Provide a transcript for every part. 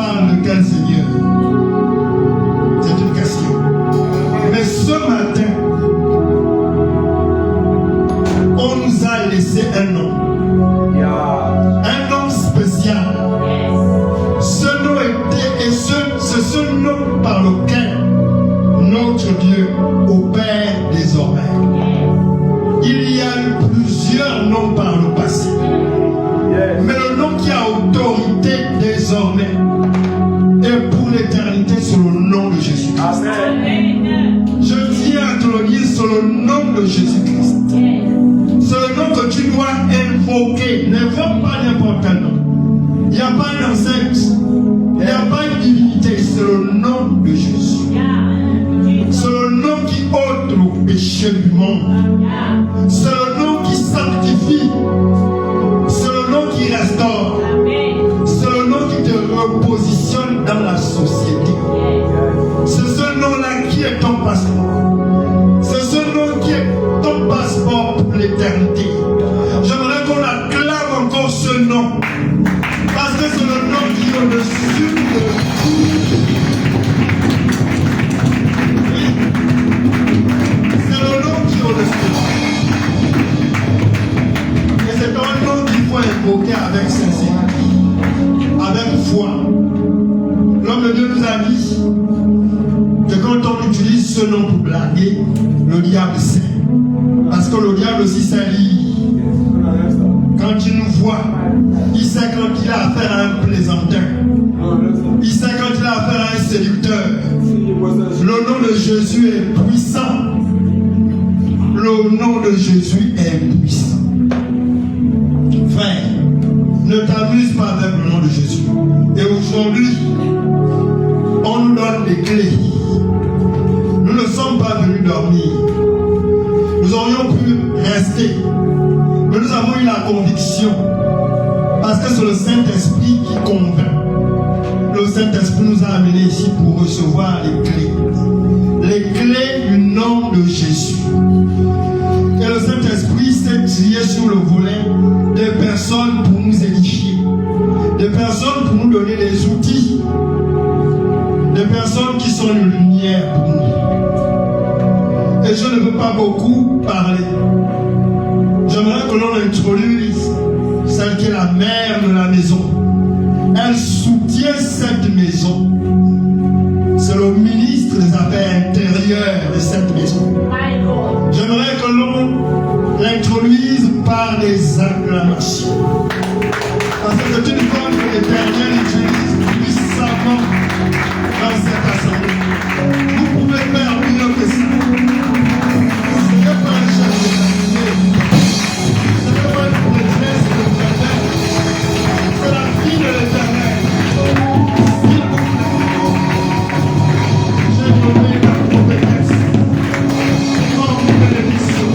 parle de quel Seigneur? C'est une question. Mais ce matin, on nous a laissé un nom. Un nom spécial. Ce nom était, et c'est ce nom par lequel notre Dieu opère désormais. Il y a eu plusieurs noms par le passé. Mais le nom qui a autorité désormais et pour l'éternité, c'est le nom de Jésus-Christ. Je tiens à te le dire, c'est le nom de Jésus-Christ. C'est le nom que tu dois invoquer. N'invoque pas n'importe quel nom. Il n'y a pas une enceinte. Il n'y a pas une divinité. C'est le nom de Jésus. C'est le nom qui ôte le péché du monde. C'est le nom qui sanctifie. C'est le nom qui restaure. C'est le nom qui te repositionne dans la société. C'est ce nom-là qui est ton passeport. C'est ce nom qui est ton passeport pour l'éternité. J'aimerais qu'on acclame encore ce nom. Parce que c'est le nom qui est au-dessus de tout. Oui. C'est le nom qui est au-dessus. Et c'est un nom qu'il faut invoquer avec sincérité, avec foi. L'homme de Dieu nous a dit que quand on utilise ce nom pour blaguer, le diable sait. Parce que le diable aussi sait lire. Quand il nous voit, il sait quand il a affaire à un plaisantin. Il sait quand il a affaire à un séducteur. Le nom de Jésus est puissant. Le nom de Jésus est puissant. Frère, ne t'amuse pas avec le nom de Jésus. Et aujourd'hui, on nous donne des clés. Nous ne sommes pas venus dormir. Nous aurions pu rester. Mais nous avons eu la conviction. Parce que c'est le Saint-Esprit qui convainc. Le Saint-Esprit nous a amenés ici pour recevoir les clés. Les clés du nom de Jésus. Et le Saint-Esprit s'est trié sur le volet des personnes pour nous édifier. Des personnes pour nous donner des outils. Des personnes qui sont une lumière pour nous. Et je ne veux pas beaucoup parler. J'aimerais que l'on introduise celle qui est la mère de la maison. Elle soutient cette maison. C'est le ministre des Affaires intérieures de cette maison. J'aimerais que l'on l'introduise par des acclamations. Parce que c'est une femme que l'Éternel utilise puissamment dans cette assemblée. Vous pouvez faire mieux que ça. Ce n'est pas un chef de cabinet. Ce n'est pas une prêtresse de l'Éternel. C'est la fille de l'Éternel. S'il vous plaît, j'ai nommé la prophétesse. Grande bénédiction.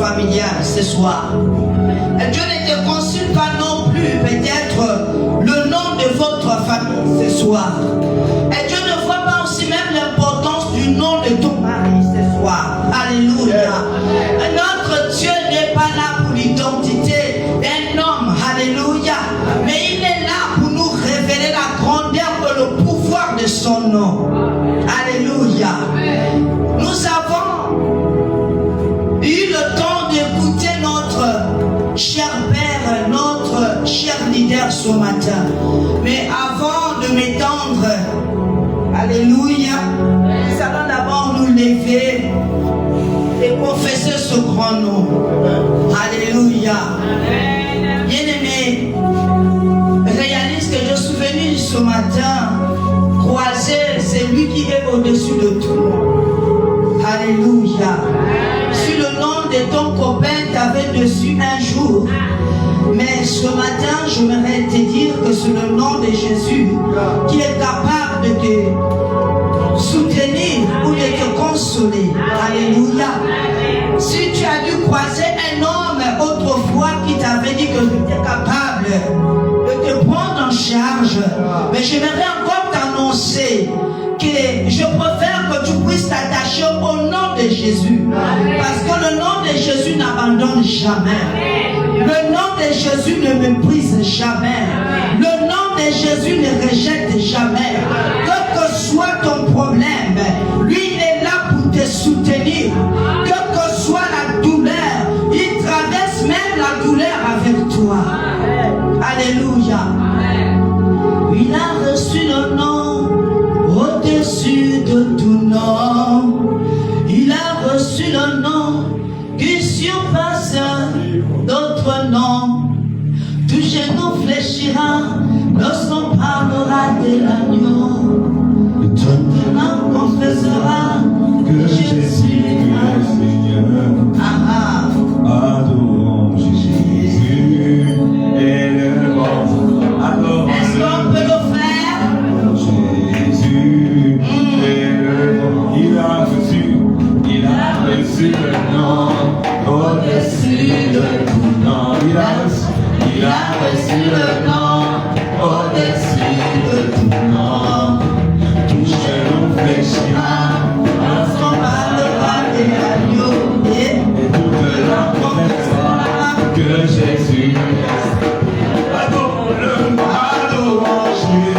familiale ce soir. Et Dieu ne te consulte pas non plus peut-être le nom de votre famille ce soir. Et Dieu ne voit pas aussi même l'importance du nom de ton mari ce soir. Alléluia. Notre Dieu n'est pas là pour l'identité d'un homme. Alléluia. Mais il est là pour nous révéler la grandeur et le pouvoir de son nom. Alléluia. Nous avons eu le temps d'écouter notre cher Père, notre cher leader ce matin. Mais avant de m'étendre, alléluia, nous allons d'abord nous lever et confesser ce grand nom. Alléluia. Bien-aimé, réalise que je suis venu ce matin croiser celui qui est au-dessus de tout. Alléluia. Si le nom de ton copain t'avait dessus un jour, mais ce matin, j'aimerais te dire que c'est le nom de Jésus qui est capable de te soutenir ou de te consoler. Alléluia. Si tu as dû croiser un homme autrefois qui t'avait dit que tu étais capable de te prendre en charge, mais j'aimerais encore t'annoncer que je préfère que tu puisses t'attacher au nom de Jésus. Parce que le nom de Jésus n'abandonne jamais. Le nom de Jésus ne méprise jamais. Le nom de Jésus ne rejette jamais. Quel que soit ton problème, lui il est là pour te soutenir. Quelle que soit la douleur, il traverse même la douleur avec toi. Alléluia. Il a reçu le nom au-dessus de tout nom. Il a reçu le nom qui surpasse d'autres noms. Tout genou fléchira lorsqu'on parlera de l'agneau. Toute main confessera que Jésus est Seigneur. Adorons Jésus et le bon. Est-ce qu'on peut le faire? Jésus est le bon. Il a reçu le nom au-dessus de tout nom. Il a reçu le nom au-dessus de tout nom. Tout genou fléchira lorsqu'on parlera de l'agneau. Et toute langue confessera que Jésus est. Adorons-le, adorons Jésus.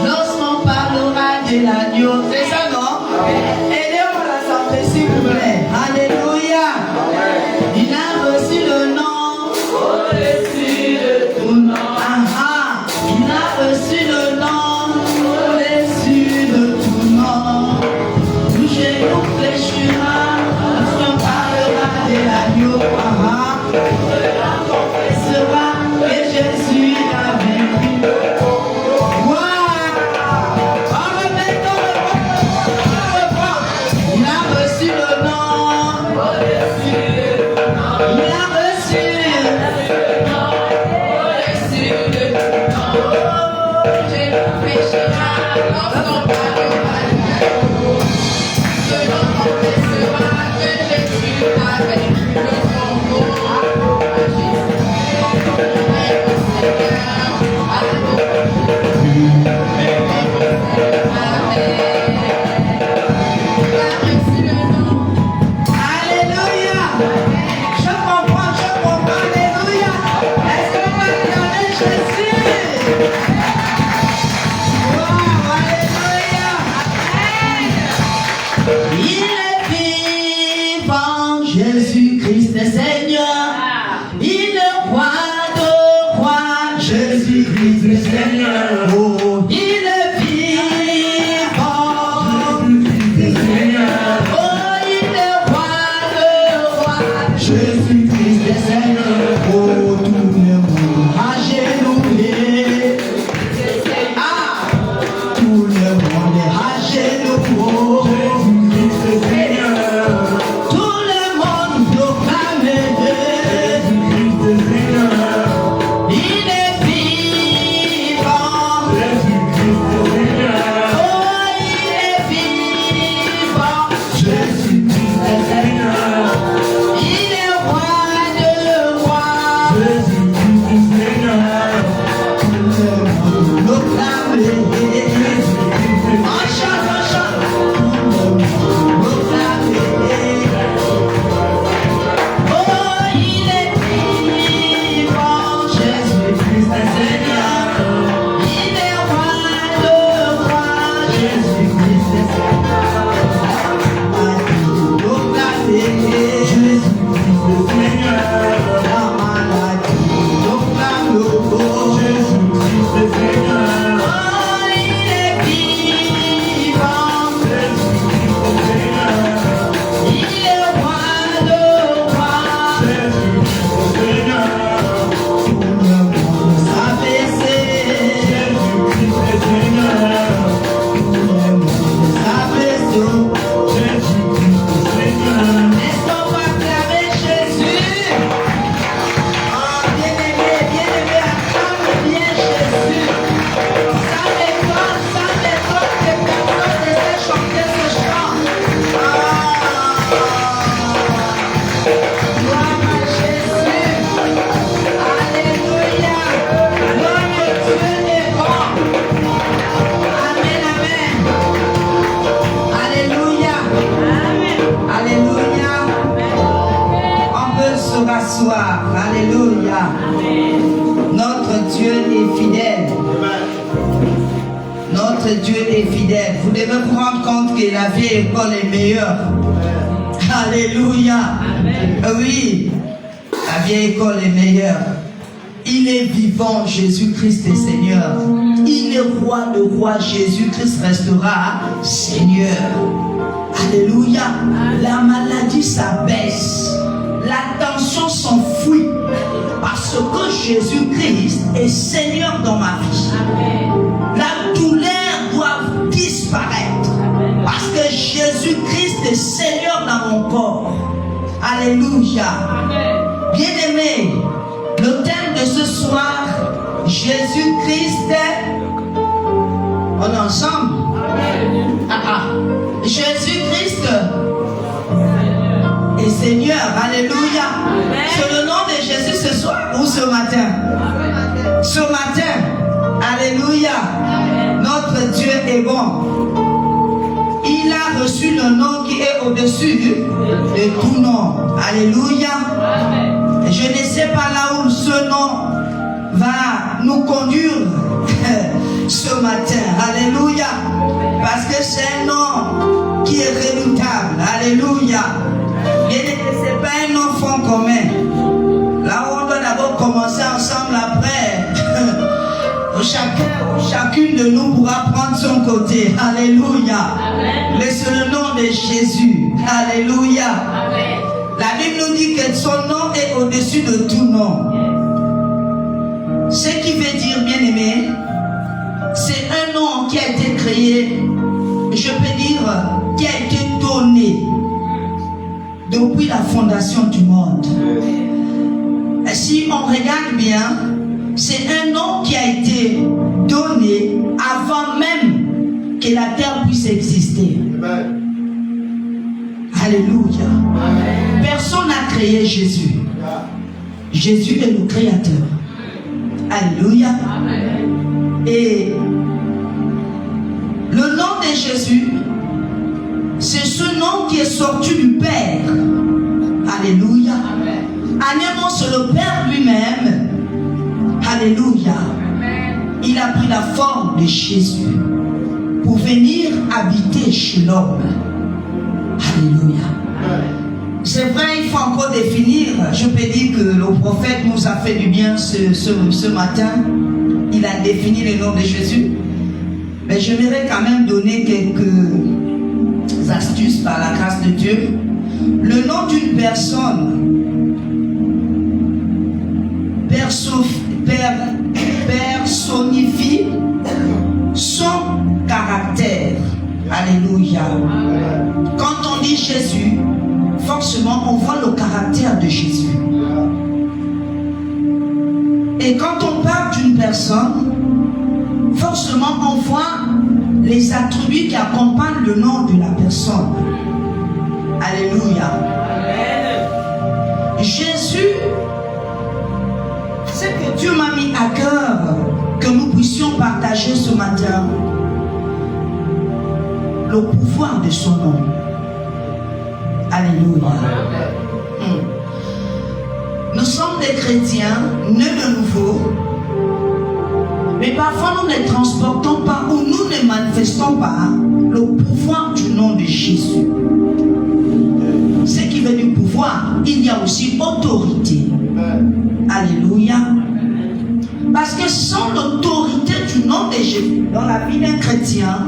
Lorsqu'on parlera de l'agneau, c'est ça non? Aidez-moi à la santé s'il vous plaît. Alléluia. Il a reçu le nom au-dessus de tout nom. Il a reçu le nom au-dessus de tout nom. Tout genou fléchira lorsqu'on parlera de l'agneau. Cela confessera que Jésus a vaincu. est Seigneur. Il est roi de rois. Jésus-Christ est Seigneur. Oh, il est vivant. Jésus-Christ est Seigneur. Oh, il est roi de rois. Jésus-Christ est Seigneur. Oh, tout le monde à genouiller. Ah, tout le monde est à genoux. Jésus-Christ est Seigneur. Tout le monde proclame Jésus-Christ est Seigneur. Il est vivant. Jésus-Christ est Seigneur. Oh, il est vivant. Jésus-Christ est Seigneur. Il est roi de rois. Jésus-Christ est Seigneur. Tout le monde proclame Jésus-Christ. On chante, on chante. Tout le monde proclame. Oh, il est vivant. Jésus-Christ est Seigneur. Il est roi de rois. Jésus-Christ est Seigneur. Proclame Jésus-Christ est Seigneur. La maladie proclame Jésus-Christ est Seigneur. Oh, il est vivant. Jésus-Christ est Seigneur. Il est roi de rois. Jésus-Christ est Seigneur. Tout le monde s'abaisser. Jésus-Christ est Seigneur. Tout le monde s'abaisser. Jésus-Christ est Seigneur. Laisse-nous acclamer Jésus. Oh, bien-aimé, acclame bien Jésus. Ça m'étonne que personne ne sait chanter ce chant. Gloire à Jésus. Alléluia. Notre Dieu est bon. Amen, amen. Alléluia. Alléluia. On peut se rasseoir. Alléluia. Notre Dieu est fidèle. Notre Dieu est fidèle. Vous devez vous rendre compte que la vieille école est meilleure. Alléluia. Oui, la vieille école est meilleure. Il est vivant, Jésus-Christ est Seigneur. Il est roi de rois, Jésus-Christ restera Seigneur. Alléluia. La maladie s'abaisse. La tension s'enfuit. Parce que Jésus-Christ est Seigneur dans ma vie. La douleur doit disparaître. Parce que Jésus-Christ est Seigneur dans mon corps. Alléluia. Bien-aimé, le thème de ce soir, Jésus-Christ, on est ensemble. Jésus-Christ est Seigneur. Alléluia. C'est le nom de Jésus ce soir ou ce matin? Ce matin. Alléluia. Notre Dieu est bon. Il a reçu le nom qui est au-dessus de tout nom. Alléluia. Je ne sais pas là où ce nom va nous conduire ce matin. Alléluia. Parce que c'est un nom qui est redoutable. Alléluia. Ce n'est pas un nom fond commun. Là où on doit d'abord commencer ensemble, après chacune de nous pourra prendre son côté. Alléluia. Mais c'est le nom de Jésus. Alléluia. Amen. La Bible nous dit que son nom est au-dessus de tout nom. Ce qui veut dire, bien-aimé, c'est un nom qui a été créé, je peux dire, qui a été donné depuis la fondation du monde. Et si on regarde bien, c'est un nom qui a été donné avant même que la terre puisse exister. Amen. Alléluia. Amen. Personne n'a créé Jésus. Jésus est le créateur. Alléluia. Amen. Et le nom de Jésus, c'est ce nom qui est sorti du Père. Alléluia. Amen. En un mot, c'est le Père lui-même. Alléluia. Amen. Il a pris la forme de Jésus pour venir habiter chez l'homme. Alléluia. C'est vrai, il faut pas encore définir. Je peux dire que le prophète nous a fait du bien ce matin. Il a défini le nom de Jésus. Mais j'aimerais quand même donner quelques astuces par la grâce de Dieu. Le nom d'une personne personnifie son caractère. Alléluia. Quand on dit Jésus, forcément on voit le caractère de Jésus. Et quand on parle d'une personne, forcément on voit les attributs qui accompagnent le nom de la personne. Alléluia. Jésus, c'est que Dieu m'a mis à cœur que nous puissions partager ce matin le pouvoir de son nom. Alléluia. Nous sommes des chrétiens nés de nouveau, mais parfois nous ne transportons pas ou nous ne manifestons pas le pouvoir du nom de Jésus. Ce qui veut dire pouvoir, il y a aussi autorité. Alléluia. Parce que sans l'autorité du nom de Jésus dans la vie d'un chrétien,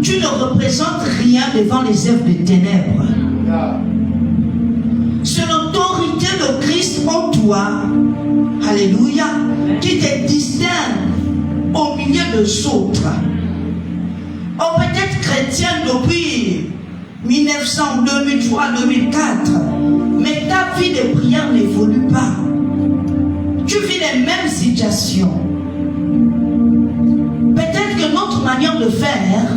tu ne représentes rien devant les œuvres des ténèbres. C'est l'autorité de Christ en toi, alléluia, qui te distingue au milieu des autres. On peut être chrétien depuis 1900, 2003, 2004, mais ta vie de prière n'évolue pas. Tu vis les mêmes situations. Peut-être que notre manière de faire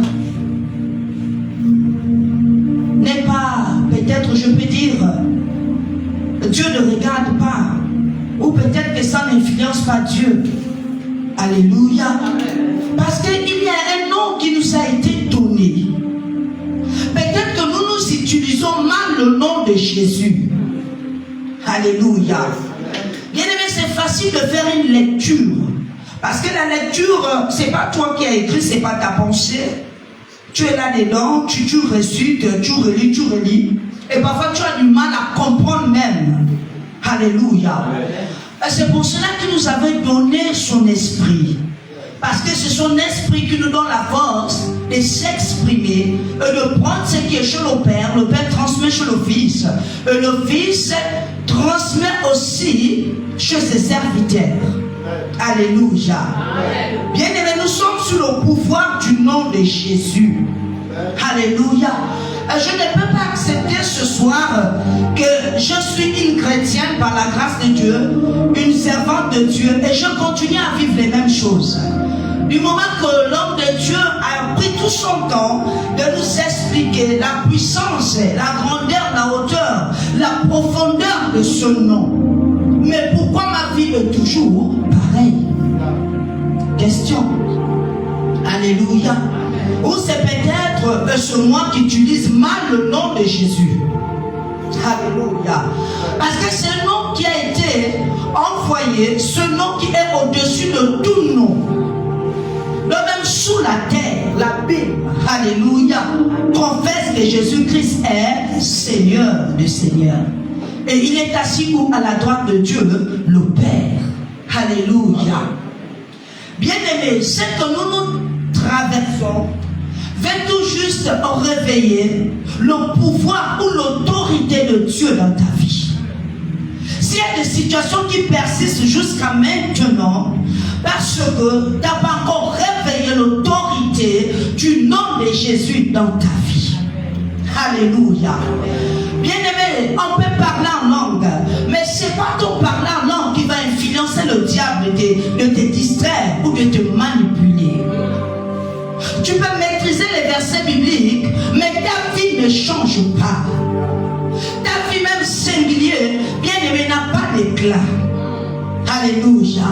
n'est pas, peut-être je peux dire, Dieu ne regarde pas, ou peut-être que ça n'influence pas Dieu. Alléluia. Parce qu'il y a un nom qui nous a été donné. Peut-être que nous utilisons mal le nom de Jésus. Alléluia. Bien aimé, c'est facile de faire une lecture. Parce que la lecture, c'est pas toi qui as écrit, c'est pas ta pensée. Tu es là dedans, tu récites, tu relis. Et parfois tu as du mal à comprendre même. Alléluia. Et c'est pour cela qu'il nous avait donné son esprit. Parce que c'est son esprit qui nous donne la force de s'exprimer et de prendre ce qui est chez le Père transmet chez le Fils, et le Fils transmet aussi chez ses serviteurs. Alléluia. Bien aimé, nous sommes sous le pouvoir du nom de Jésus. Alléluia. Je ne peux pas accepter ce soir que je suis une chrétienne par la grâce de Dieu, une servante de Dieu, et je continue à vivre les mêmes choses. Du moment que l'homme de Dieu a pris tout son temps de nous expliquer la puissance, la grandeur, la hauteur, la profondeur de ce nom. Mais pourquoi ma vie est toujours pareille? Question. Alléluia. Ou c'est peut-être ce moi qui utilise mal le nom de Jésus. Alléluia. Parce que c'est un nom qui a été envoyé, ce nom qui est au-dessus de tout nom. Le même sous la terre, la Bible, alléluia, confesse que Jésus-Christ est Seigneur des Seigneurs. Et il est assis à la droite de Dieu, le Père. Alléluia. Bien-aimés, ce que nous traversons va tout juste réveiller le pouvoir ou l'autorité de Dieu dans ta vie. S'il y a des situations qui persistent jusqu'à maintenant, parce que tu n'as pas encore réveillé l'autorité du nom de Jésus dans ta vie. Alléluia. Bien-aimé, on peut parler en langue, mais ce n'est pas ton parler en langue qui va influencer le diable de te distraire ou de te manipuler. Tu peux maîtriser les versets bibliques, mais ta vie ne change pas. Ta vie même singulière, bien-aimé, n'a pas d'éclat. Alléluia.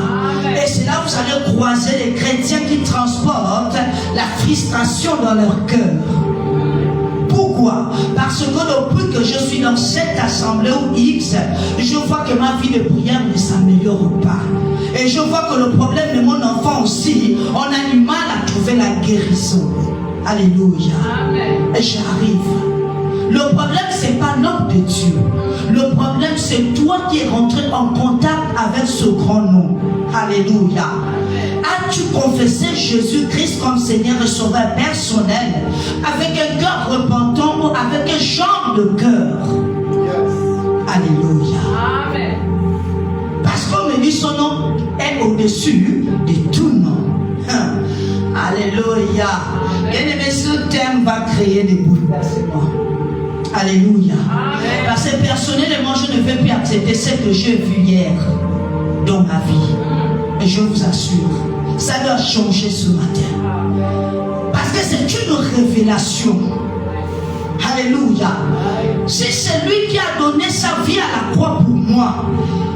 Et c'est là où vous allez croiser les chrétiens qui transportent la frustration dans leur cœur. Pourquoi? Parce que depuis que je suis dans cette assemblée ou X, je vois que ma vie de prière ne s'améliore pas. Et je vois que le problème de mon enfant aussi, on a du mal à trouver la guérison. Alléluia. Et j'arrive. Le problème, ce n'est pas l'homme de Dieu. Le problème, toi qui es rentré en contact avec ce grand nom, alléluia, as-tu confessé Jésus-Christ comme Seigneur et Sauveur personnel avec un cœur repentant ou avec un genre de cœur? Alléluia. Amen. Parce qu'on me dit son nom est au-dessus de tout nom. Alléluia. Bien-aimé, ce thème va créer des bouleversements. Alléluia. Amen. Parce que personnellement, je ne vais plus accepter ce que j'ai vu hier dans ma vie. Et je vous assure, ça doit changer ce matin. Parce que c'est une révélation. Alléluia. C'est celui qui a donné sa vie à la croix pour moi.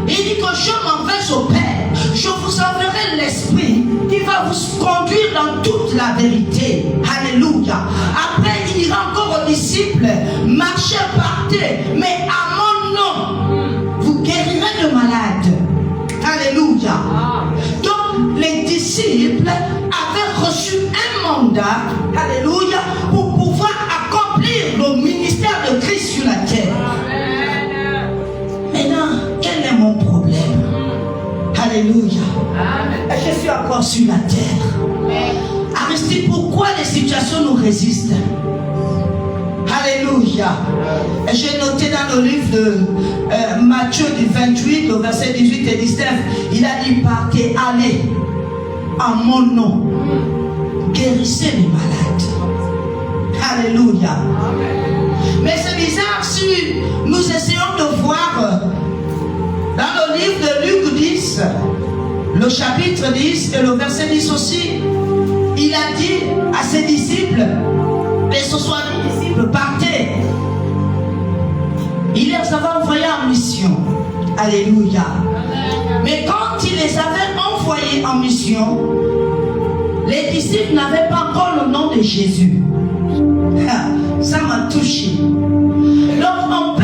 Il dit que je m'en vais au Père. Je vous enverrai l'Esprit qui va vous conduire dans toute la vérité. Alléluia. Après, il dira encore aux disciples, marchez, partez, mais à mon nom, vous guérirez de malades. Alléluia. Donc, les disciples avaient reçu un mandat, alléluia, pour pouvoir accomplir le ministère de Christ sur la terre. Maintenant, quel est mon problème? Alléluia. Je suis encore sur la terre. Aristide, pourquoi les situations nous résistent? Alléluia. J'ai noté dans le livre de Matthieu du 28, au verset 18 et 19, il a dit, partez, allez en mon nom, guérissez les malades. Alléluia. Mais c'est bizarre si nous essayons de voir dans le livre de Luc 10, le chapitre 10 et le verset 10 aussi, il a dit à ses disciples, et ce soit les disciples, partez. Il les avait envoyés en mission. Alléluia. Mais quand il les avait envoyés en mission, les disciples n'avaient pas encore le nom de Jésus. Ça m'a touché. Donc on peut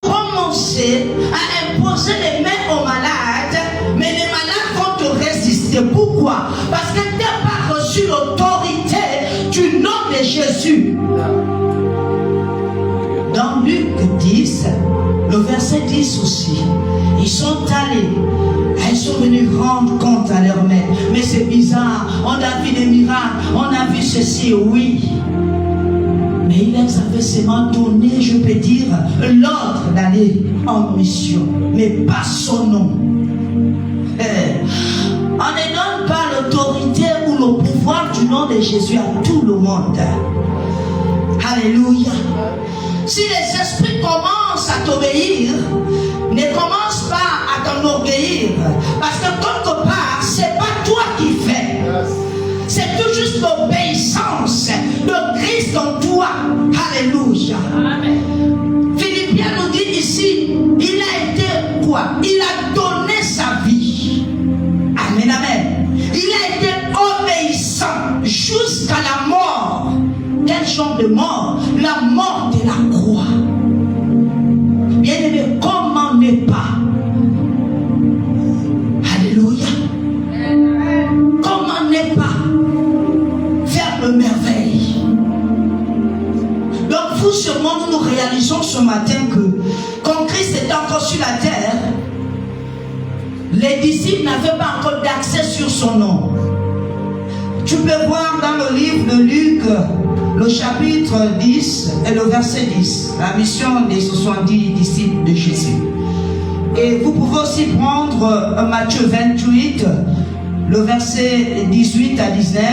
commencer à imposer les mains aux malades, mais les malades vont te résister. Pourquoi? Parce que tu n'as pas reçu l'autorité du nom de Jésus. Dans Luc 10, le verset 10 aussi, ils sont allés, ils sont venus rendre compte à leur maître. Mais c'est bizarre, on a vu des miracles, on a vu ceci, oui. Mais il leur avait seulement donné, je peux dire, l'ordre d'aller en mission, mais pas son nom. On ne donne pas l'autorité ou le pouvoir du nom de Jésus à tout le monde. Alléluia. Si les esprits commencent à t'obéir, ne commence pas à t'enorgueillir. Parce que quelque part, ce n'est pas toi qui fais. C'est tout juste l'obéissance de Christ en toi. Alléluia. Amen. Philippiens nous dit ici, il a été quoi? Il a donné sa vie. Amen, amen. Il a été obéissant jusqu'à la mort. Quel genre de mort? La mort de la croix. Bien-aimé, comment ne pas? Alléluia. Comment ne pas faire de merveille? Donc vous sûrement nous réalisons ce matin que quand Christ était encore sur la terre, les disciples n'avaient pas encore d'accès sur son nom. Tu peux voir dans le livre de Luc, le chapitre 10 et le verset 10, la mission des 70 disciples de Jésus. Et vous pouvez aussi prendre Matthieu 28, le verset 18 à 19,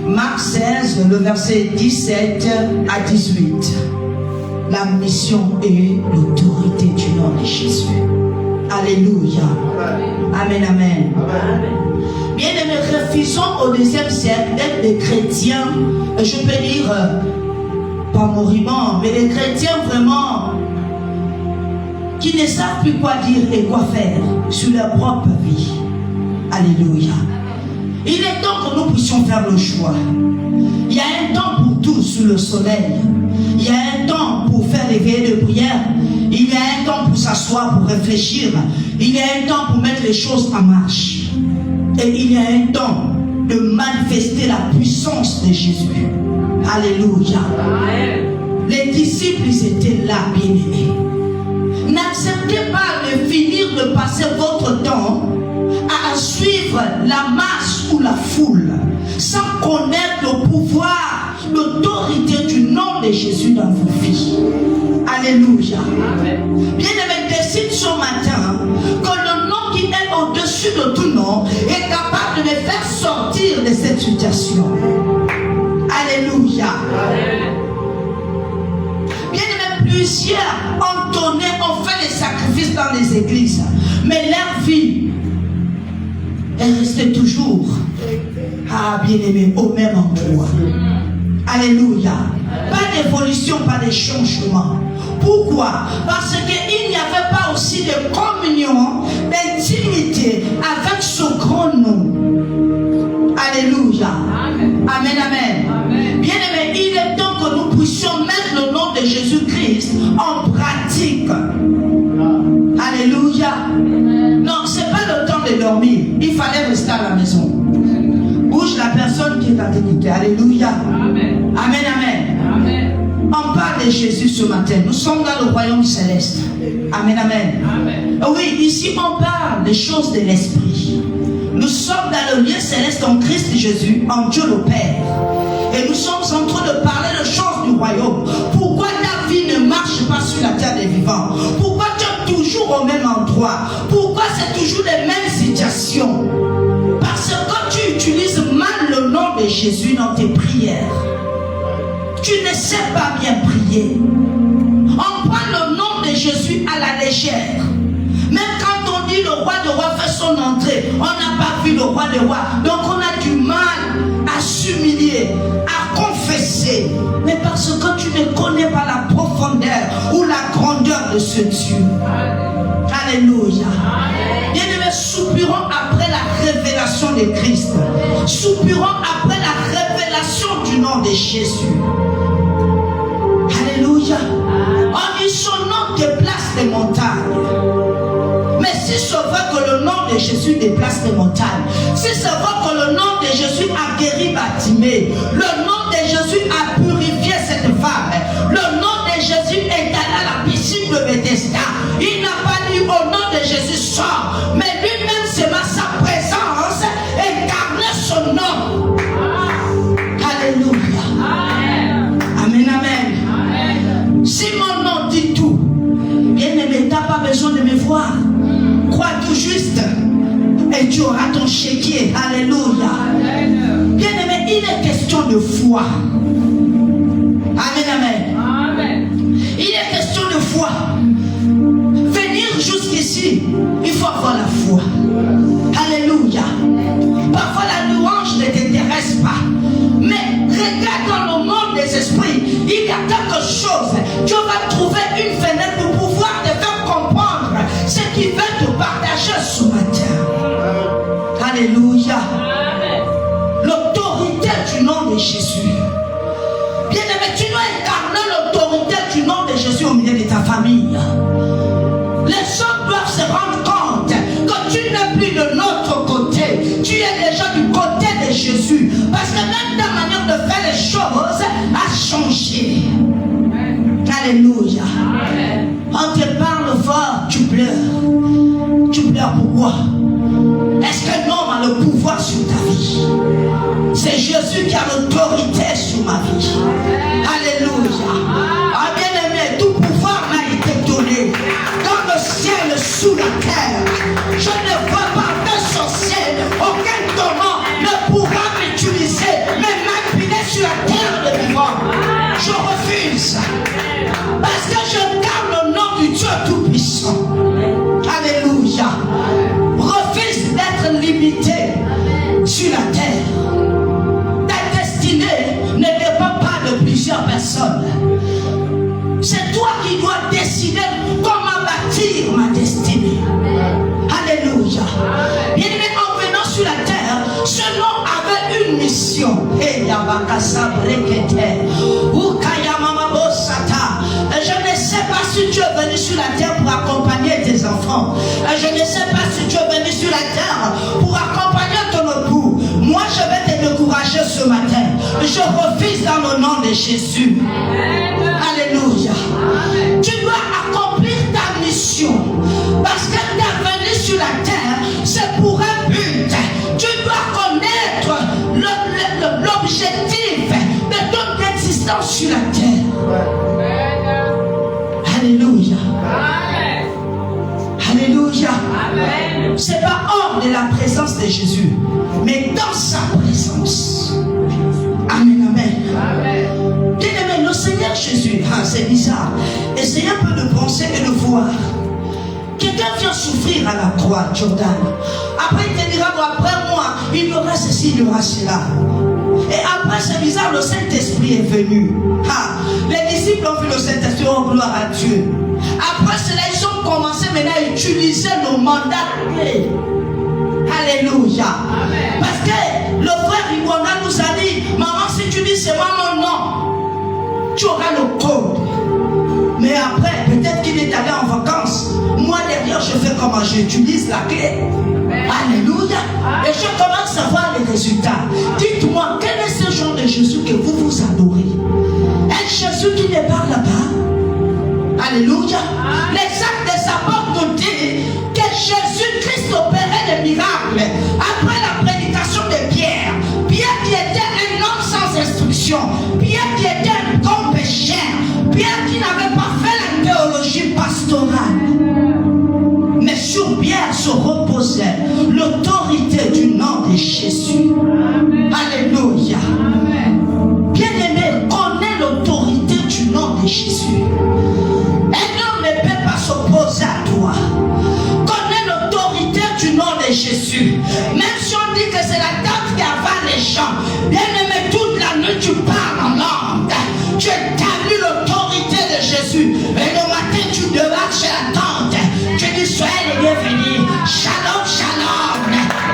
Marc 16, le verset 17 à 18. La mission et l'autorité du nom de Jésus. Alléluia. Amen, amen. Amen. Bien-aimés, refusons au deuxième siècle d'être des chrétiens, je peux dire, pas moribonds, mais des chrétiens vraiment qui ne savent plus quoi dire et quoi faire sur leur propre vie. Alléluia. Il est temps que nous puissions faire le choix. Il y a un temps pour tout sous le soleil. Il y a un temps pour faire des veillées de prière. Il y a un temps pour s'asseoir, pour réfléchir. Il y a un temps pour mettre les choses en marche. Et il y a un temps de manifester la puissance de Jésus. Alléluia. Les disciples, ils étaient là, bien-aimés. N'acceptez suivre la masse ou la foule sans connaître le pouvoir, l'autorité du nom de Jésus dans vos vies. Alléluia. Bien-aimé, décide ce matin que le nom qui est au-dessus de tout nom est capable de me faire sortir de cette situation. Alléluia. Bien-aimé, plusieurs ont donné, ont fait des sacrifices dans les églises, mais leur vie est restée toujours, bien-aimé, au même endroit. Alléluia. Pas d'évolution, pas de changement. Pourquoi? Parce qu'il n'y avait pas aussi de communion, d'intimité avec ce grand nom. Alléluia. Amen, amen. Bien-aimé, il est temps que nous puissions mettre le nom de Jésus-Christ en pratique. Alléluia. Non, ce n'est pas le temps de dormir. Il fallait rester à la maison. Bouge la personne qui est à t'écouter. Alléluia. Amen. Amen, amen. Amen. On parle de Jésus ce matin. Nous sommes dans le royaume céleste. Amen, amen. Amen. Oui, ici on parle des choses de l'esprit. Nous sommes dans le lieu céleste en Christ Jésus, en Dieu le Père. Et nous sommes en train de parler de choses du royaume. Pourquoi ta vie ne marche pas sur la terre des vivants? Pourquoi tu es toujours au même endroit? Pourquoi c'est toujours les mêmes situations? Parce que tu utilises mal le nom de Jésus dans tes prières. Tu ne sais pas bien prier. On prend le nom de Jésus à la légère. Même quand on dit le roi de rois fait son entrée, on n'a pas vu le roi de rois. Donc on a du mal à s'humilier, à confesser. Mais parce que tu ne connais pas la profondeur ou la grandeur de ce Dieu. Alléluia. Bien-aimés, soupirons après la révélation de Christ. Soupirons après la révélation du nom de Jésus. Alléluia. On dit son nom déplace les montagnes. Mais si c'est vrai que le nom de Jésus déplace les montagnes, si c'est vrai que le nom de Jésus a guéri Bartimée, le nom de Jésus a purifié cette femme, le nom de Jésus est allé à la piscine de Bethesda, il n'a pas dit au nom de Jésus sort, mais lui-même c'est sa présence incarnait son nom. Alléluia. Amen, amen. Si mon nom dit tout, bien-aimé, tu n'as pas besoin de me voir. Crois tout juste et tu auras ton chéquier. Alléluia. Bien-aimé, il est question de foi. Amen, amen. Amen. Il est question de foi. Venir jusqu'ici, il faut avoir la foi. Alléluia. Parfois la louange ne t'intéresse pas. Mais regarde dans le monde des esprits, il y a quelque chose. Dieu va trouver une fenêtre pour pouvoir te faire comprendre ce qu'il veut te partager ce matin. Alléluia. L'autorité du nom de Jésus. Bien-aimé, tu dois incarner l'autorité du nom de Jésus au milieu de ta famille. Les gens doivent se rendre compte que tu n'es plus de notre côté. Tu es déjà du côté de Jésus. Parce que même ta manière de faire les choses a changé. Alléluia. On te parle fort, tu pleures. Tu pleures pourquoi? Est-ce qu'un homme a le pouvoir sur ta vie? C'est Jésus qui a l'autorité sur ma vie. Alléluia. Ah, bien-aimé, tout pouvoir m'a été donné dans le ciel, sous la terre. Je ne vois pas de sorcier, aucun démon ne pourra m'utiliser, me manipuler sur la terre de vivant. Je refuse. Parce que je garde le nom du Dieu Tout-Puissant. Alléluia. Refuse d'être limité sur la terre. Ta destinée ne dépend pas de plusieurs personnes. C'est toi qui dois décider comment bâtir ma destinée. Alléluia. Bien-aimé, en venant sur la terre, ce nom avait une mission. Je ne sais pas si tu es venu sur la terre pour accompagner tes enfants. Je ne sais pas si tu es venu sur la terre pour accompagner ton époux. Moi, je vais te décourager ce matin. Je refuse dans le nom de Jésus. Alléluia. Tu dois accomplir ta mission. Parce que tu es venu sur la terre, c'est pour un but. Alléluia. Alléluia. C'est pas hors de la présence de Jésus, mais dans sa présence. Amen, amen. Bien-aimé, le Seigneur Jésus, c'est bizarre. Essayez un peu de penser et de voir. Quelqu'un vient souffrir à la croix, Jordan. Après, il te dira, bon, après moi, il y aura ceci, il y aura cela. Et après, c'est bizarre, le Saint-Esprit est venu. Les disciples ont vu le Saint-Esprit, oh gloire à Dieu. Après cela, ils ont commencé maintenant à utiliser le mandat. Alléluia. Amen. Parce que le frère Iwanga nous a dit, maman, si tu dis c'est moi mon nom, tu auras le code. Mais après, peut-être qu'il est allé en vacances. Moi derrière, je fais comment? J'utilise la clé. Alléluia. Et je commence à voir les résultats. Dites-moi, quel est ce genre de Jésus que vous adorez? Un Jésus qui ne parle pas. Alléluia. Les actes des apôtres nous disent que Jésus-Christ opérait des miracles. Après la prédication de Pierre, Pierre qui était un homme sans instruction, Pierre qui était un grand pécheur, Pierre qui n'avait pas fait la théologie pastorale. Mais sur Pierre se reposait l'autorité du nom de Jésus. Alléluia. Bien-aimé, connais l'autorité du nom de Jésus. Un homme ne peut pas s'opposer à toi. Connais l'autorité du nom de Jésus. Même si on dit que c'est la tente qui avale les gens, bien-aimé, toute la nuit tu parles en langue. Tu établis l'autorité de Jésus. Et le matin tu débarques chez la tente. Tu dis soyez les bienvenus. Shalom, shalom.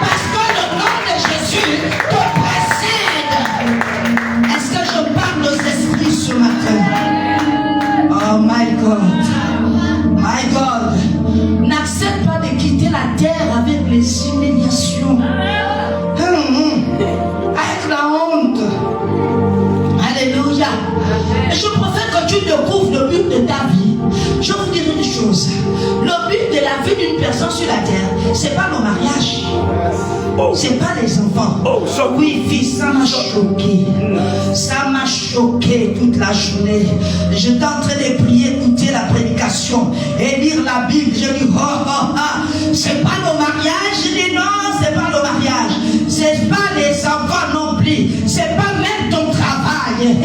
Parce que le nom de Jésus te précède. Est-ce que je parle aux esprits ce matin? Oh my God. My God. N'accepte pas de quitter la terre avec les humiliations. Avec la honte. Alléluia. Et je préfère que tu découvres le but de ta vie. Je vous dirai une chose. Le but de la vie d'une personne sur la terre, c'est pas le mariage. C'est pas les enfants. Oui, fils, ça m'a choqué. Ça m'a choqué toute la journée. J'étais en train de prier, écouter la prédication et lire la Bible. Je dis, c'est pas le mariage. Je dis, non, c'est pas le mariage. C'est pas les enfants non plus. C'est pas même ton travail.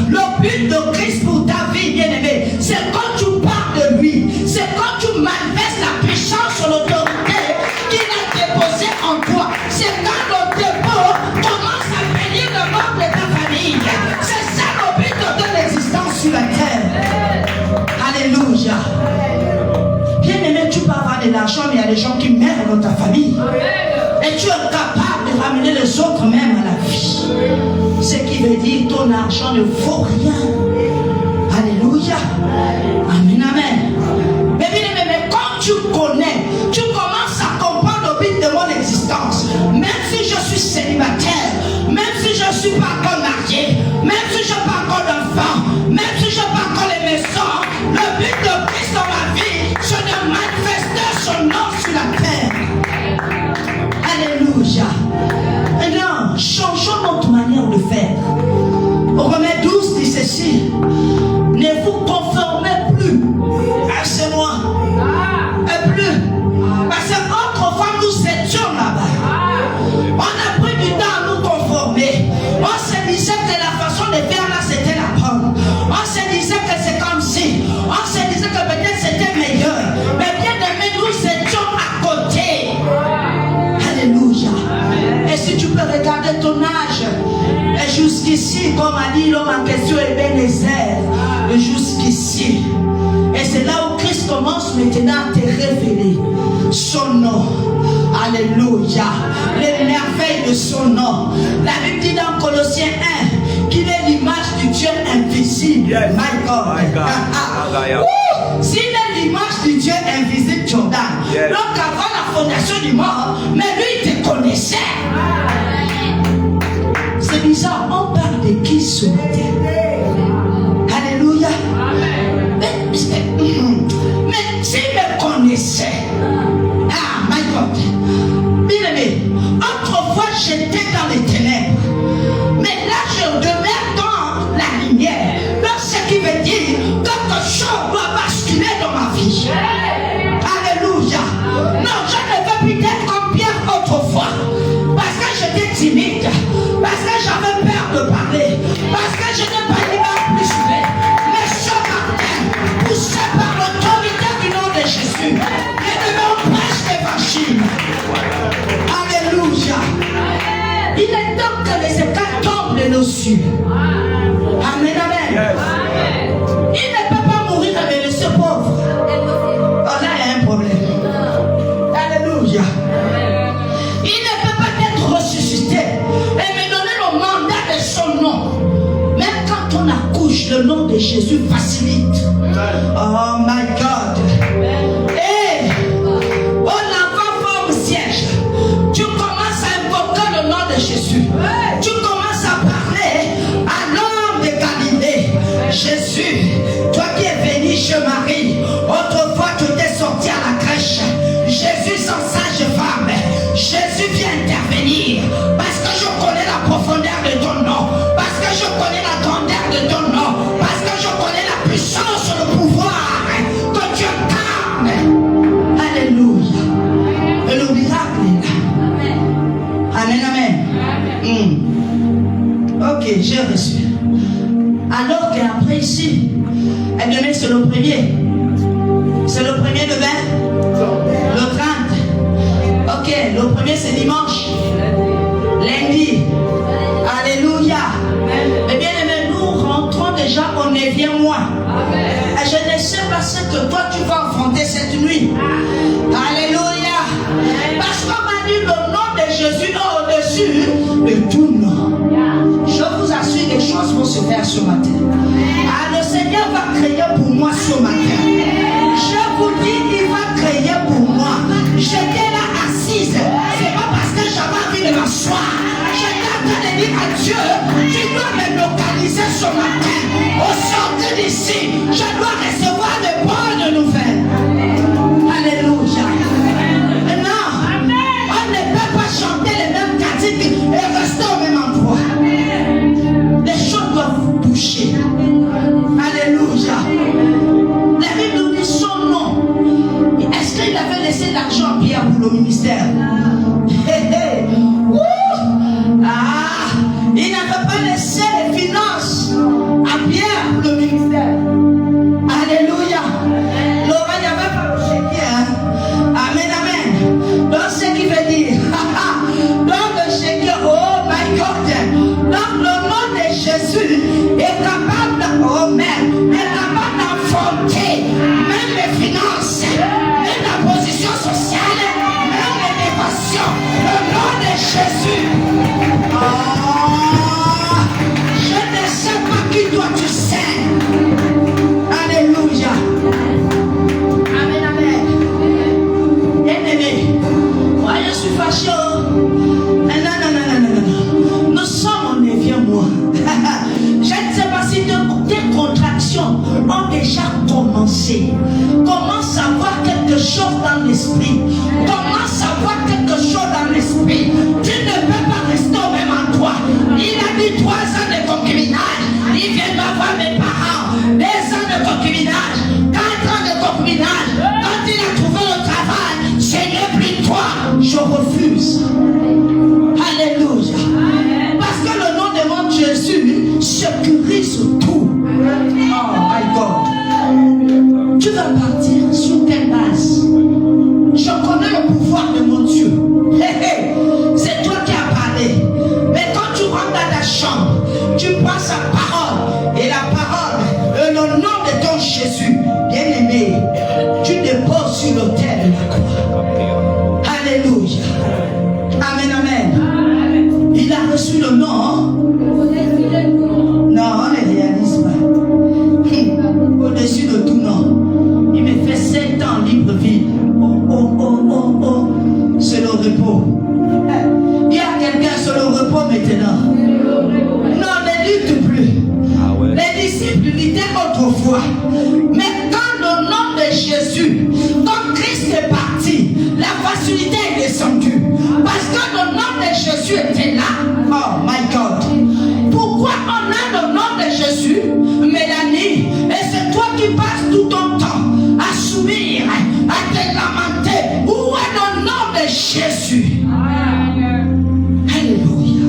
Le but de Christ pour ta vie, bien-aimé, c'est quand tu parles de lui. C'est quand tu manifestes la puissance sur l'autorité qu'il a déposée en toi. C'est quand le dépôt commence à bénir le membre de ta famille. C'est ça le but de ton existence sur la terre. Alléluia. Bien-aimé, tu peux avoir de l'argent, mais il y a des gens qui meurent dans ta famille. Et tu es capable de ramener les autres même à la vie. Ce qui veut dire que ton argent ne vaut rien. Alléluia. Amen, amen. Mais bien aimé, quand tu connais, tu commences à comprendre le but de mon existence. Même si je suis célibataire, même si je ne suis pas encore marié, même si je n'ai pas encore d'enfant, même si je n'ai pas encore les maisons, le but de Christ dans ma vie, c'est de manifester son nom sur la terre. Alléluia. Et non, changeons notre manière de faire. Romains 12 dit ceci. Ne vous conformez plus à ce moi. Et plus. Parce qu'autrefois nous étions là-bas. On a pris du temps à nous conformer. On se disait que la façon de faire là c'était la bonne. On se disait que c'est comme si. On se disait que peut-être c'était meilleur. Mais bien aimé, nous étions à côté. Alléluia. Et si tu peux regarder ton âge, et jusqu'ici, comme a dit l'homme en question, Ebenezer, et jusqu'ici. Et c'est là où Christ commence maintenant à te révéler son nom. Alléluia. Les merveilles de son nom. La Bible dit dans Colossiens 1 qu'il est l'image du Dieu invisible. Yes. My God. My God. S'il est l'image du Dieu invisible, Jordan. Yes. Donc avant la fondation du monde, mais lui il te connaissait. C'est bizarre, on parle de qui ce matin? Alléluia. Mais s'il me connaissait, my God. Bien aimé, autrefois j'étais dans les ténèbres, mais là je demeure dans la lumière. Donc ce qui veut dire quelque chose cieux. Amen, amen. Yes. Il ne peut pas mourir et me laisser pauvre. Oh, là, il y a un problème. Alléluia. Il ne peut pas être ressuscité et me donner le mandat de son nom. Même quand on accouche, le nom de Jésus facilite. Oh my God. Et on l'enfant forme siège. Tu commences à invoquer le nom de Jésus. Tu commences à parler à l'homme de Galilée. Jésus, toi qui es venu chez Marie, autrefois tu t'es sorti à la crèche. Jésus sans sage-femme, Jésus vient intervenir parce que je connais la profondeur de ton nom, parce que je connais la grandeur de ton nom, parce que je connais la puissance, le pouvoir que tu incarnes. Alléluia. Et le miracle est là. Amen, amen. Ok, j'ai reçu. Alors qu'après ici, et demain c'est le premier. C'est le premier de 20. Le 30. Ok, le premier c'est dimanche. Lundi. Alléluia. Eh bien, nous rentrons déjà au 9e mois. Et je ne sais pas ce que toi tu vas affronter cette nuit. Alléluia. Parce qu'on m'a dit le nom de Jésus est au-dessus de tout nom. Je vous assure, les choses vont se faire ce matin. Ah, le Seigneur va créer pour moi ce matin. Je vous dis, il va créer pour moi. J'étais là assise. C'est pas parce que j'avais envie de m'asseoir. J'étais en train de dire à Dieu, tu dois me localiser ce matin. Au sortir d'ici, je dois recevoir de bonnes nouvelles. Alléluia. Non, on ne peut pas chanter les mêmes cantiques et rester au même endroit. Les choses doivent bouger. Alléluia. La Bible nous dit son nom. Est-ce qu'il avait laissé l'argent à Pierre pour le ministère? Ah, il n'avait pas laissé les finances à Pierre pour le ministère. Alléluia. Laurent, il n'y avait pas le chéquier. Amen, amen. Donc, ce qui veut dire, donc le chéquier, oh my God. Donc, le nom de Jésus est capable, oh merde, est capable d'affronter même les finances, même la position sociale, même les dévotions. Le nom de Jésus. Oh, je ne sais pas qui toi tu sais. Alléluia. Amen, amen. Bien-aimé, moi je suis fâché. Non. Nous sommes au 9e mois. Je ne sais pas si tes contractions ont déjà commencé. Commence à voir quelque chose dans l'esprit. Commence à voir quelque chose dans l'esprit. Tu ne peux pas rester au même endroit. Il a dit 3 ans de concubinage. Il vient d'avoir mes parents. 2 ans de concubinage. 4 ans de concubinage. Quand il a trouvé le travail, Seigneur, prie-toi. Je refuse. Alléluia. Parce que le nom de mon Jésus sécurise tout. Oh my God. Tu vas partir sur quelle base? Je connais le pouvoir de mon Dieu. C'est toi qui as parlé. Mais quand tu rentres dans ta chambre, tu prends sa parole. Et la parole, le nom de ton Jésus, bien-aimé, tu déposes sur l'autel de la croix. Alléluia. Amen, amen. Il a reçu le nom. Non, on ne réalise pas. Au-dessus de tout nom. Il me fait 7 ans Libreville. Oh. C'est le repos. Il y a quelqu'un sur le repos maintenant. Non, ne lutte plus. Les disciples luttaient autrefois. Mais quand le nom de Jésus, quand Christ est parti, la facilité est descendue. Parce que le nom de Jésus était là. Oh my God. Pourquoi on a le nom de Jésus, Mélanie, et c'est toi qui passes tout ton temps à subir, à te lamenter? Où est le nom de Jésus? Alléluia.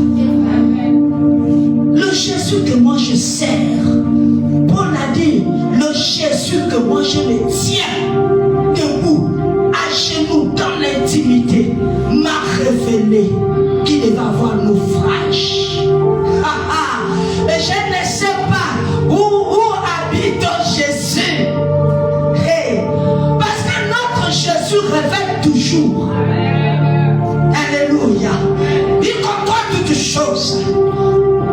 Le Jésus que moi je sers, Paul a dit, le Jésus que moi je me tiens debout, à genoux, dans l'intimité, m'a révélé qu'il devait avoir naufrage. Jésus révèle toujours. Alléluia. Il contrôle toutes choses.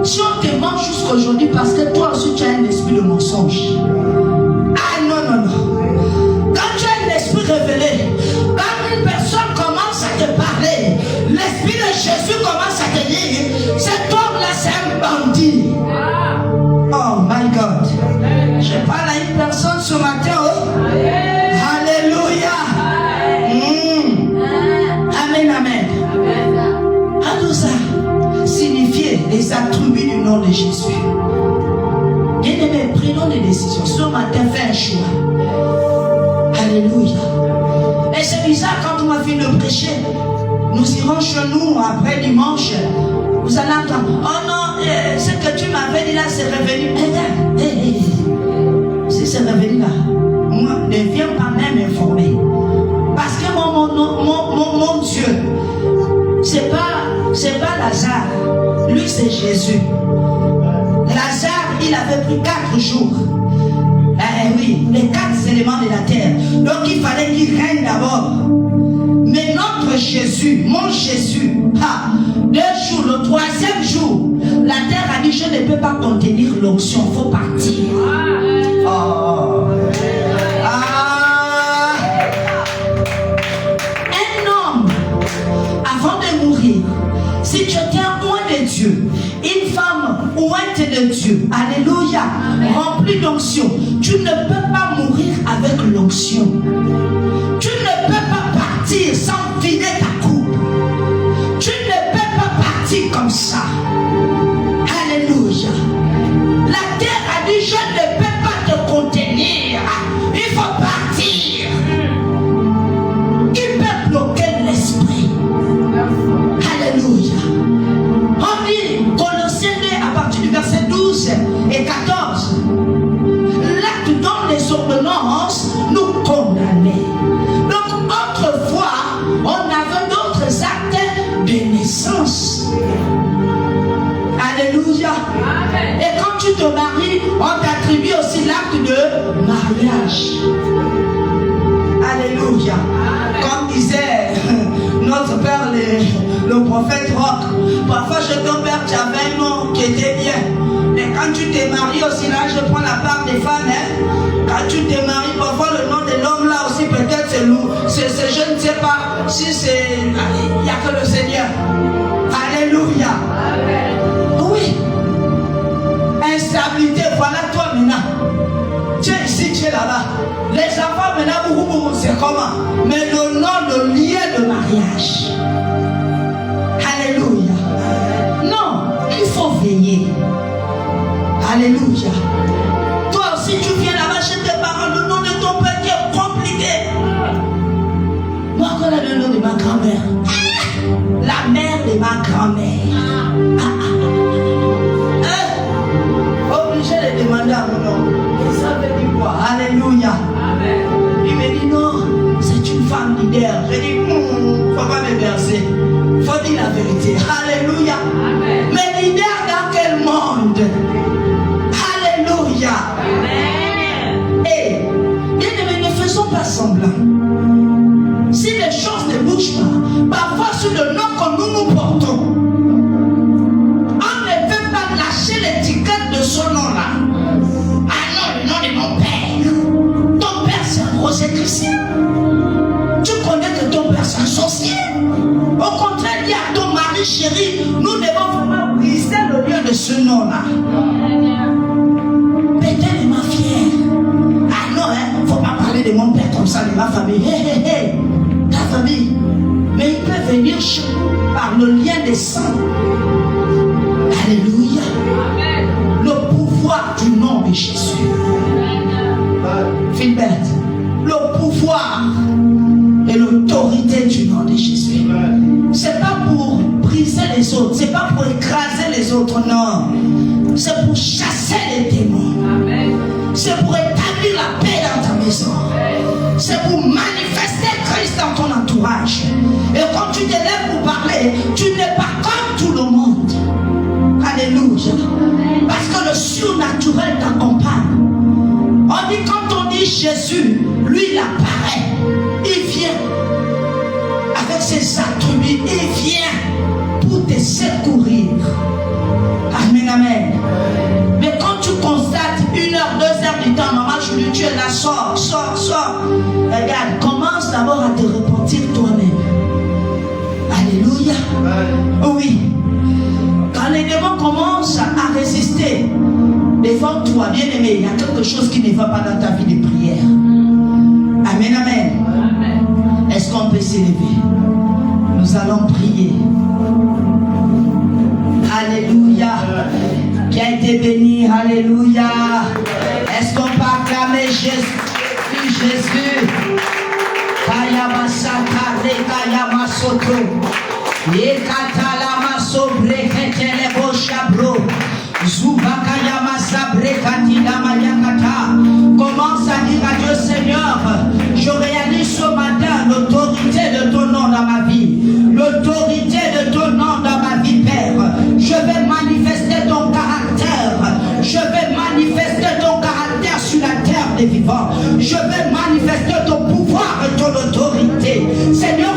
Si on te ment jusqu'aujourd'hui parce que toi aussi tu as un esprit de mensonge. Ah non, non, non. Quand tu as un esprit révélé, quand une personne commence à te parler, l'esprit de Jésus commence à te dire, cet homme-là c'est un bandit. Oh my God. Je parle à une personne ce matin. Oh. Alléluia. Amen, amen. Alors ça signifier les attributs du nom de Jésus. Bien-aimés, prenons des décisions. Ce matin, fais un choix. Alléluia. Et c'est bizarre quand on va finir de prêcher. Nous irons chez nous après dimanche. Vous allez entendre. Oh non, ce que tu m'avais dit là, c'est revenu. Si c'est revenu là, moi, ne viens pas même informer. Parce que mon Dieu, c'est pas Lazare. Lui, c'est Jésus. Lazare, il avait pris 4 jours. Oui, les 4 éléments de la terre. Donc il fallait qu'il règne d'abord. Mais notre Jésus, mon Jésus, 2 jours, le 3e jour, la terre a dit, je ne peux pas contenir l'onction, il faut partir. Oh. Un homme, avant de mourir, si tu étais loin de Dieu, une femme ointe de Dieu, alléluia, remplie d'onction, tu ne peux pas mourir avec l'onction. Tu ne peux pas partir sans vider ta coupe. Tu ne peux pas partir comme ça. Alléluia. La terre a dit, je ne peux pas te contenir. Il faut partir. Il peut bloquer l'esprit. Alléluia. On dit, Colossiens 2 à partir du verset 12 et 14. L'acte donne les ordonnances nous condamner. Donc autrefois, on avait d'autres actes de naissance. Alléluia. Amen. Et quand tu te maries, on t'attribue aussi l'acte de mariage. Alléluia. Amen. Comme disait notre père, le prophète Roch, parfois chez ton père, tu avais un nom qui était bien. Et quand tu t'es marié aussi, là, je prends la part des femmes, quand tu t'es marié, parfois le nom de l'homme là aussi, peut-être c'est lourd. Je ne sais pas si c'est. Il n'y a que le Seigneur. Alléluia. Amen. Oui. Instabilité, voilà toi maintenant. Tu es ici, tu es là-bas. Les enfants maintenant, c'est comment? Mais le nom, le lien de mariage. Alléluia. Non, il faut veiller. Alléluia. Toi aussi, tu viens là-bas chez tes parents, le nom de ton père qui est compliqué. Moi, je connais le nom de ma grand-mère. La mère de ma grand-mère. Obligé de demander à mon nom. Et ça veut dire quoi? Alléluia. Amen. Il me dit non, c'est une femme leader. Je dis, faut pas me verser. Faut dire la vérité. Alléluia. Amen. Mais leader dans quel monde? Alléluia. Amen. Et bien, ne faisons pas semblant. Si les choses ne bougent pas, parfois sur le nom que nous portons, on ne peut pas lâcher l'étiquette de ce nom-là. Ah non, le nom de mon père. Ton père c'est un rosicrucien. Tu connais que ton père c'est un sorcier. Au contraire, dis à ton mari chéri, nous devons vraiment briser le lieu de ce nom-là. Peut-être ma fière. Ah non, il ne faut pas parler de mon père comme ça, de ma famille. Hé, ta famille. Mais il peut venir chez nous par le lien des sangs. Alléluia. Amen. Le pouvoir du nom de Jésus. Philbert, le pouvoir et l'autorité du nom de Jésus. C'est pas pour briser les autres, c'est pas pour écraser les autres, non. C'est pour chasser les démons. C'est pour établir la paix dans ta maison. C'est pour manifester Christ dans ton entourage. Et quand tu te lèves pour parler, tu n'es pas comme tout le monde. Alléluia. Parce que le surnaturel t'accompagne. On dit quand on dit Jésus, lui il apparaît. Il vient ses attributs. Il vient pour te secourir. Amen, amen. Mais quand tu constates 1 heure, 2 heures du temps, maman, je lui dis, tu es là, sors. Regarde, commence d'abord à te repentir toi-même. Alléluia. Oui. Quand les démons commencent à résister devant toi, bien-aimé, il y a quelque chose qui ne va pas dans ta vie de prière. Amen, amen. Est-ce qu'on peut s'élever? Nous allons prier. Alléluia. Qui a été béni. Alléluia. Est-ce qu'on peut acclamer Jésus? Jésus. Kayamasaka rekayamasoto. Yekatalamaso breketele boshabro. Zubakayamasa brekatila mayakata. Commence à dire à Dieu, Seigneur, je réalise ce matin l'autorité de ton nom dans ma vie. L'autorité de ton nom dans ma vie, Père. Je vais manifester ton caractère. Je vais manifester ton caractère sur la terre des vivants. Je vais manifester ton pouvoir et ton autorité. Seigneur,